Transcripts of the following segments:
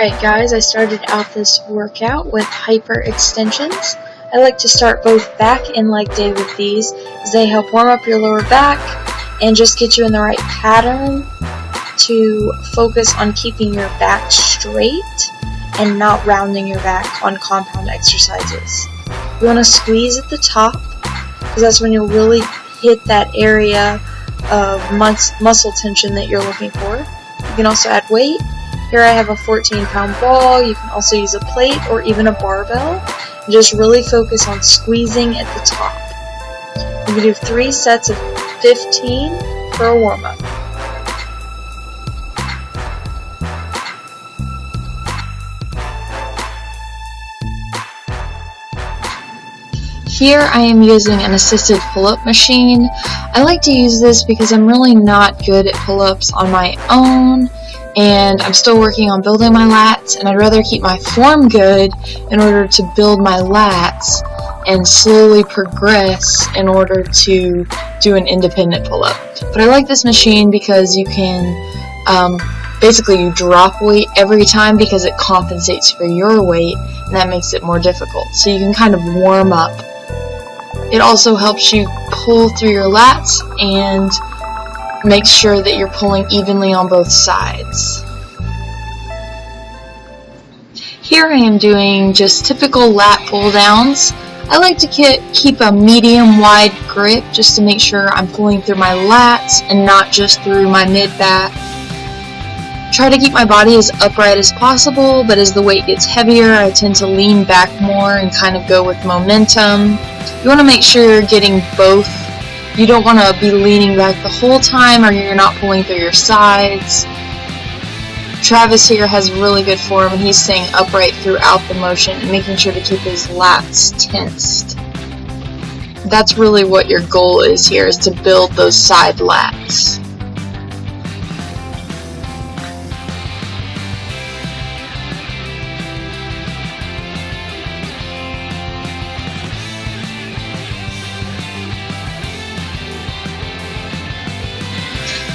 Alright guys, I started out this workout with hyperextensions. I like to start both back and leg day with these as they help warm up your lower back and just get you in the right pattern to focus on keeping your back straight and not rounding your back on compound exercises. You want to squeeze at the top because that's when you'll really hit that area of muscle tension that you're looking for. You can also add weight. Here I have a 14-pound ball. You can also use a plate or even a barbell. And just really focus on squeezing at the top. You can do 3 sets of 15 for a warm-up. Here I am using an assisted pull-up machine. I like to use this because I'm really not good at pull-ups on my own, and I'm still working on building my lats, and I'd rather keep my form good in order to build my lats and slowly progress in order to do an independent pull-up. But I like this machine because you can basically you drop weight every time because it compensates for your weight, and that makes it more difficult. So you can kind of warm up. It also helps you pull through your lats and make sure that you're pulling evenly on both sides. Here I am doing just typical lat pull downs. I like to keep a medium wide grip just to make sure I'm pulling through my lats and not just through my mid back. Try to keep my body as upright as possible, but as the weight gets heavier I tend to lean back more and kind of go with momentum. You want to make sure you're getting both. You don't want to be leaning back the whole time or you're not pulling through your sides. Travis here has really good form and he's staying upright throughout the motion and making sure to keep his lats tensed. That's really what your goal is here, is to build those side lats.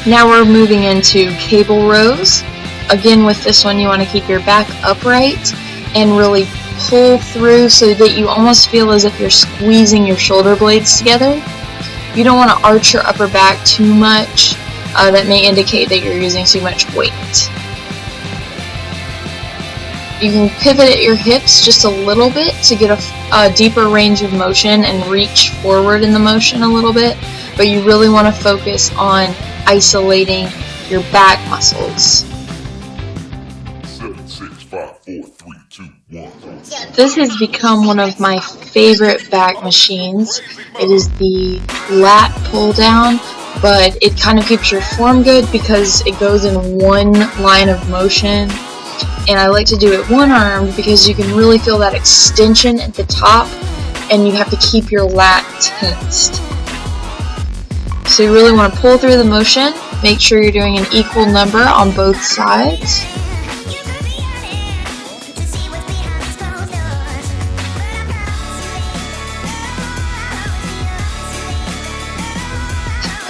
Now we're moving into cable rows. Again, with this one you want to keep your back upright and really pull through so that you almost feel as if you're squeezing your shoulder blades together. You don't want to arch your upper back too much. That may indicate that you're using too much weight. You can pivot at your hips just a little bit to get a deeper range of motion and reach forward in the motion a little bit, but you really want to focus on isolating your back muscles. 7, 6, 5, 4, 3, 2, 1. This has become one of my favorite back machines. It is the lat pull down, but it kind of keeps your form good because it goes in one line of motion. And I like to do it one-armed because you can really feel that extension at the top and you have to keep your lat tensed. So you really want to pull through the motion, make sure you're doing an equal number on both sides.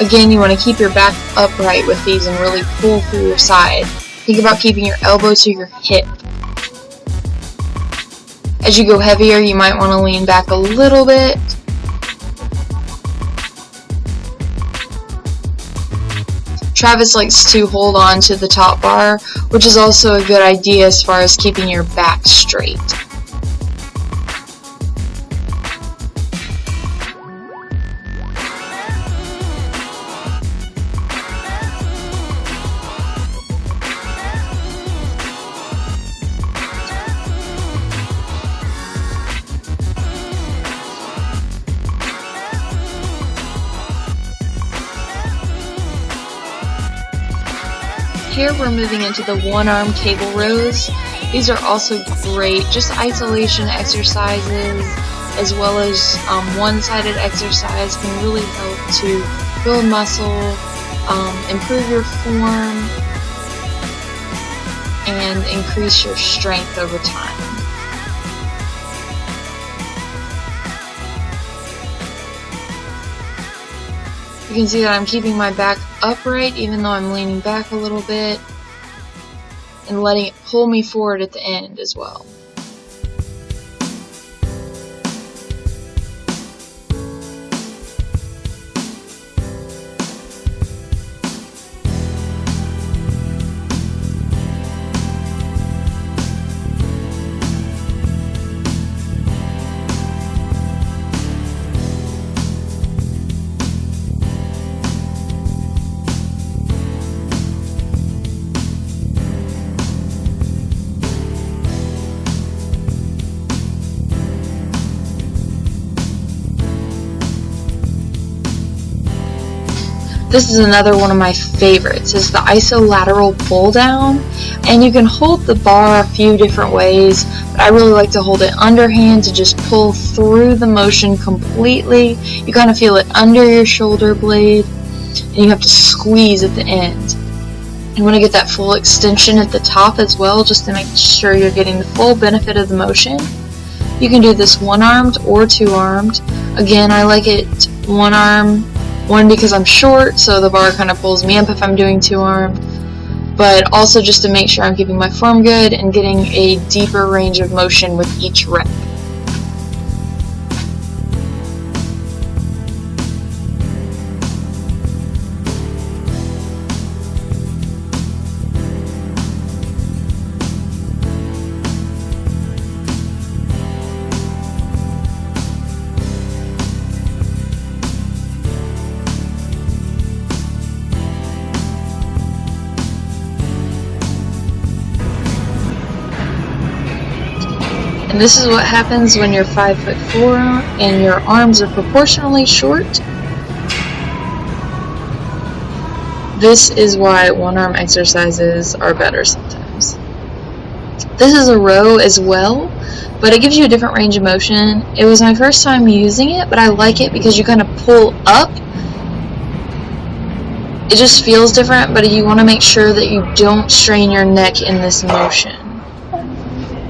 Again, you want to keep your back upright with these and really pull through your side. Think about keeping your elbow to your hip. As you go heavier, you might want to lean back a little bit. Travis likes to hold on to the top bar, which is also a good idea as far as keeping your back straight. Here we're moving into the one-arm cable rows. These are also great, just isolation exercises as well as one-sided exercise can really help to build muscle, improve your form, and increase your strength over time. You can see that I'm keeping my back upright even though I'm leaning back a little bit. and letting it pull me forward at the end as well. This is another one of my favorites. It's the Iso-lateral pull down, and you can hold the bar a few different ways, but I really like to hold it underhand to just pull through the motion completely. You kind of feel it under your shoulder blade, and you have to squeeze at the end. You want to get that full extension at the top as well, just to make sure you're getting the full benefit of the motion. You can do this one-armed or two-armed. Again, I like it one-arm. One, because I'm short, so the bar kind of pulls me up if I'm doing two-armed, but also just to make sure I'm keeping my form good and getting a deeper range of motion with each rep. And this is what happens when you're 5'4" and your arms are proportionally short. This is why one-arm exercises are better sometimes. This is a row as well, but it gives you a different range of motion. It was my first time using it, but I like it because you kind of pull up. It just feels different, but you want to make sure that you don't strain your neck in this motion.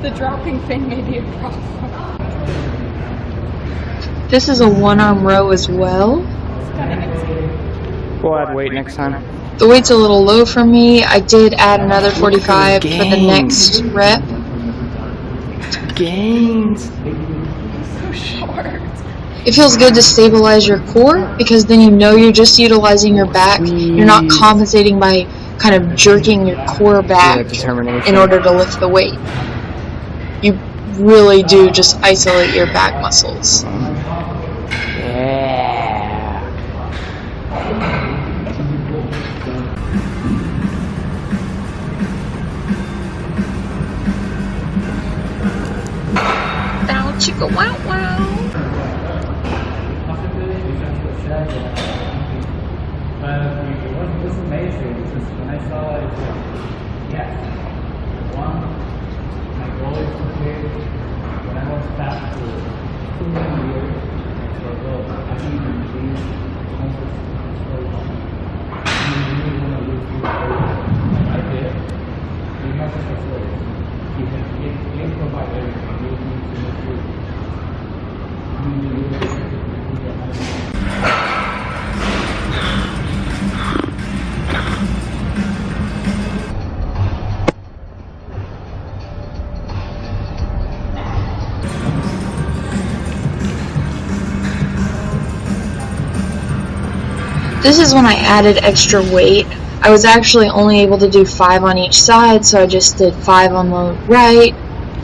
The dropping thing may be a problem. This is a one-arm row as well. We'll add weight next time. The weight's a little low for me. I did add another 45 for the next rep. Gains. So short. It feels good to stabilize your core because then you know you're just utilizing your back. You're not compensating by kind of jerking your core back in order to lift the weight. You really do just isolate your back muscles. Yeah. Bow chicka wow wow. It was amazing because when I saw it, my goal is to play when I was back to 2 years. I think these concepts are so long. You really want to lose your goal. I did. You have to facilitate. You can provide everything. You need to make sure you This is when I added extra weight. I was actually only able to do 5 on each side, so I just did 5 on the right,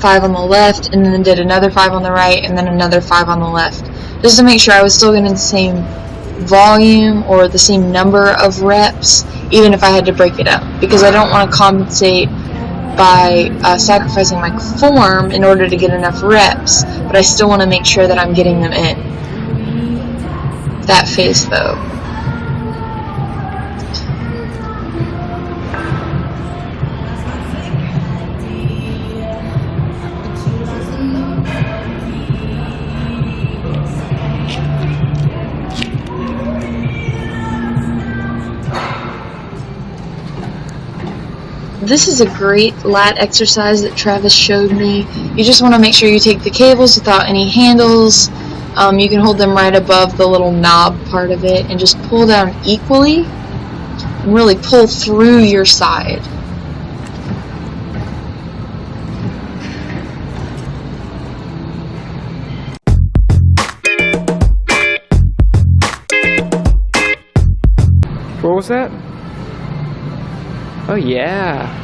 5 on the left, and then did another 5 on the right, and then another 5 on the left, just to make sure I was still getting the same volume or the same number of reps, even if I had to break it up, because I don't want to compensate by sacrificing my form in order to get enough reps, but I still want to make sure that I'm getting them in. That phase though. This is a great lat exercise that Travis showed me. You just want to make sure you take the cables without any handles. You can hold them right above the little knob part of it and just pull down equally and really pull through your side. what was that? Oh yeah.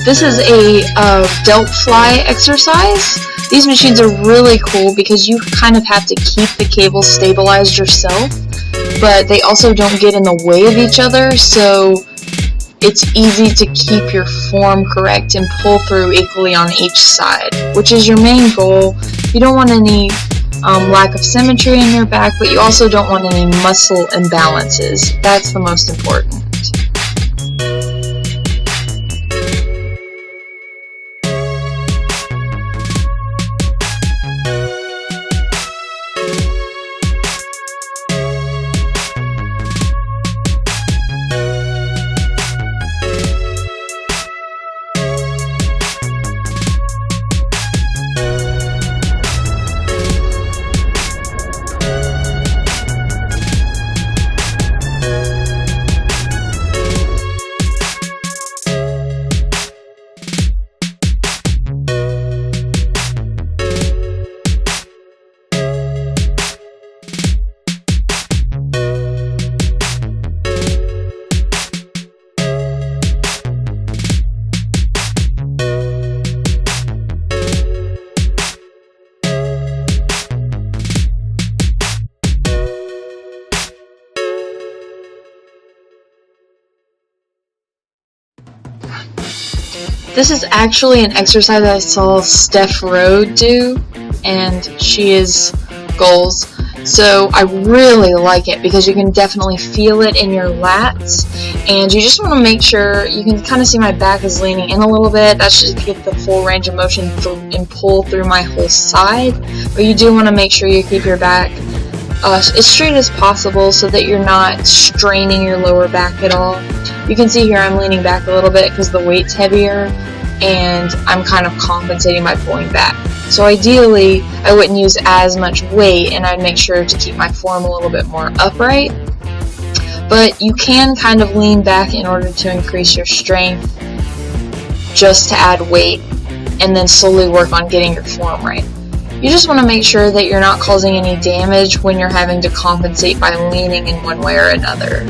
This is a delt fly exercise. These machines are really cool because you kind of have to keep the cables stabilized yourself, but they also don't get in the way of each other, so it's easy to keep your form correct and pull through equally on each side, which is your main goal. You don't want any lack of symmetry in your back, but you also don't want any muscle imbalances. That's the most important. This is actually an exercise I saw Steph Rode do, and she is goals. So I really like it because you can definitely feel it in your lats, and you just want to make sure, you can kind of see my back is leaning in a little bit. That's just to get the full range of motion and pull through my whole side. But you do want to make sure you keep your back as straight as possible so that you're not straining your lower back at all. You can see here I'm leaning back a little bit because the weight's heavier, and I'm kind of compensating by pulling back. So ideally, I wouldn't use as much weight, and I'd make sure to keep my form a little bit more upright. But you can kind of lean back in order to increase your strength, just to add weight, and then slowly work on getting your form right. You just want to make sure that you're not causing any damage when you're having to compensate by leaning in one way or another.